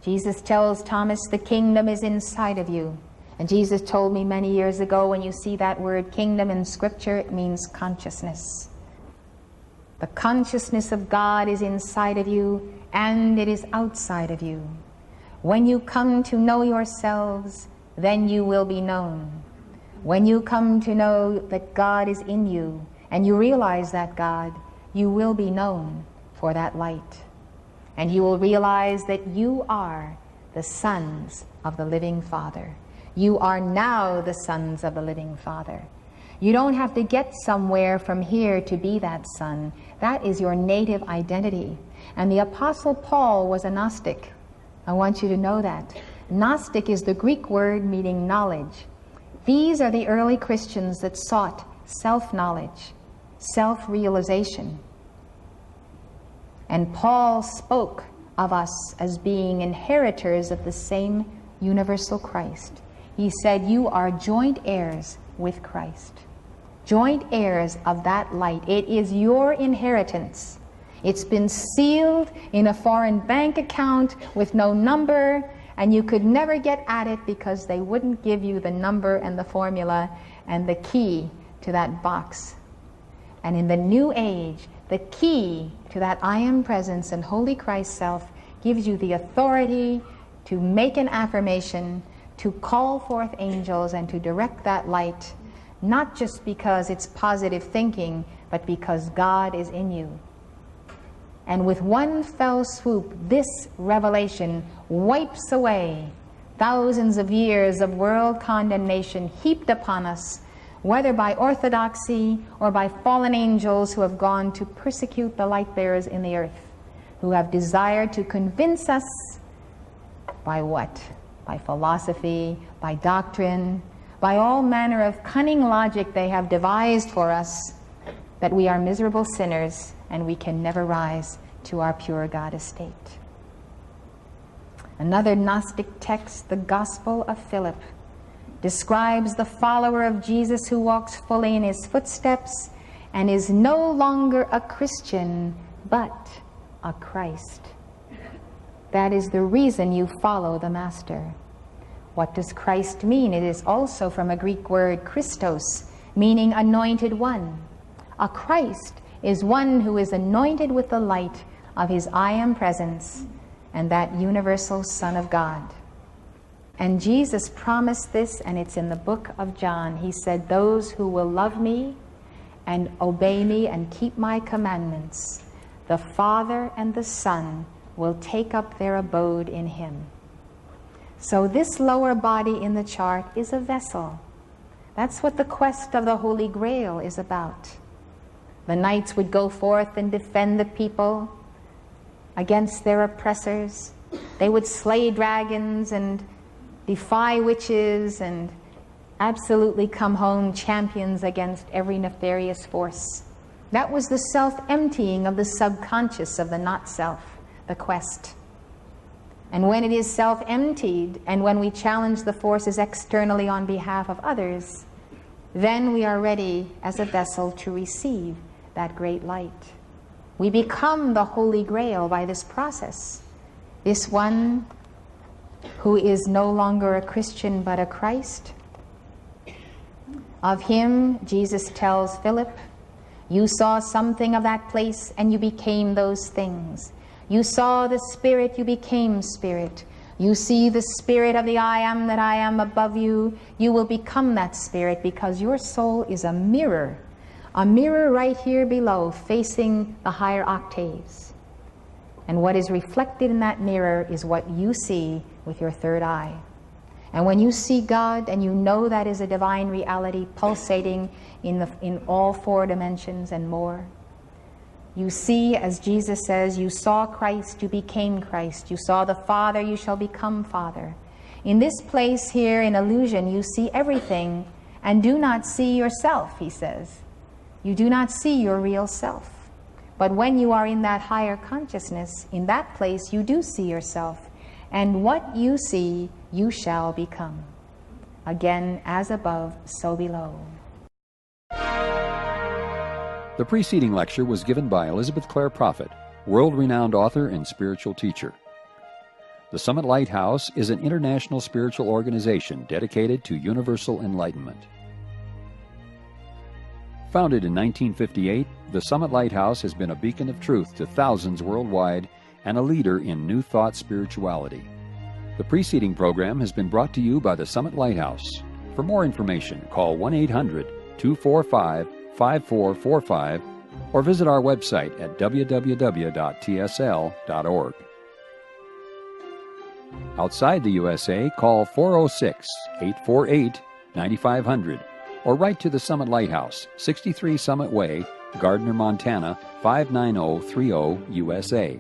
Jesus tells Thomas, the kingdom is inside of you. And Jesus told me many years ago, when you see that word kingdom in Scripture, it means consciousness. The consciousness of God is inside of you, and it is outside of you. When you come to know yourselves, then you will be known. When you come to know that God is in you, and you realize that God, you will be known for that light. And you will realize that you are the sons of the living Father. You are now the sons of the living Father. You don't have to get somewhere from here to be that son. That is your native identity. And the Apostle Paul was a Gnostic. I want you to know that. Gnostic is the Greek word meaning knowledge. These are the early Christians that sought self-knowledge, self-realization. And Paul spoke of us as being inheritors of the same universal Christ. He said, you are joint heirs with Christ. Joint heirs of that light. It is your inheritance. It's been sealed in a foreign bank account with no number, and you could never get at it because they wouldn't give you the number and the formula and the key to that box. And in the new age, the key to that I am presence and Holy Christ self gives you the authority to make an affirmation, to call forth angels, and to direct that light, not just because it's positive thinking, but because God is in you. And with one fell swoop, this revelation wipes away thousands of years of world condemnation heaped upon us, whether by orthodoxy or by fallen angels who have gone to persecute the light bearers in the earth, who have desired to convince us by what? By philosophy, by doctrine, by all manner of cunning logic they have devised for us, that we are miserable sinners and we can never rise to our pure God estate. Another Gnostic text, the Gospel of Philip, describes the follower of Jesus who walks fully in his footsteps and is no longer a Christian, but a Christ. That is the reason you follow the Master. What does Christ mean? It is also from a Greek word, Christos, meaning anointed one. A Christ is one who is anointed with the light of his I am presence and that universal Son of God. And Jesus promised this, and it's in the book of John. He said, those who will love me and obey me and keep my commandments, the Father and the Son will take up their abode in him. So this lower body in the chart is a vessel. That's what the quest of the Holy Grail is about. The knights would go forth and defend the people against their oppressors. They would slay dragons and defy witches and absolutely come home champions against every nefarious force. That was the self-emptying of the subconscious of the not-self, the quest. And when it is self-emptied, and when we challenge the forces externally on behalf of others, then we are ready as a vessel to receive that great light. We become the Holy Grail by this process. This one who is no longer a Christian but a Christ. Of him, Jesus tells Philip, you saw something of that place and you became those things. You saw the Spirit, you became Spirit. You see the Spirit of the I am that I am above you, you will become that Spirit, because your soul is a mirror right here below, facing the higher octaves. And what is reflected in that mirror is what you see with your third eye. And when you see God and you know that is a divine reality pulsating in all four dimensions and more, you see, as Jesus says, you saw Christ, you became Christ. You saw the Father, you shall become Father. In this place here, in illusion, you see everything and do not see yourself, he says. You do not see your real self. But when you are in that higher consciousness, in that place, you do see yourself. And what you see, you shall become. Again, as above, so below. The preceding lecture was given by Elizabeth Clare Prophet, world-renowned author and spiritual teacher. The Summit Lighthouse is an international spiritual organization dedicated to universal enlightenment. Founded in 1958, the Summit Lighthouse has been a beacon of truth to thousands worldwide and a leader in New Thought spirituality. The preceding program has been brought to you by the Summit Lighthouse. For more information, call 1-800-245-5445 or visit our website at www.tsl.org. Outside the USA, call 406-848-9500 or write to the Summit Lighthouse, 63 Summit Way, Gardner, Montana, 59030, USA.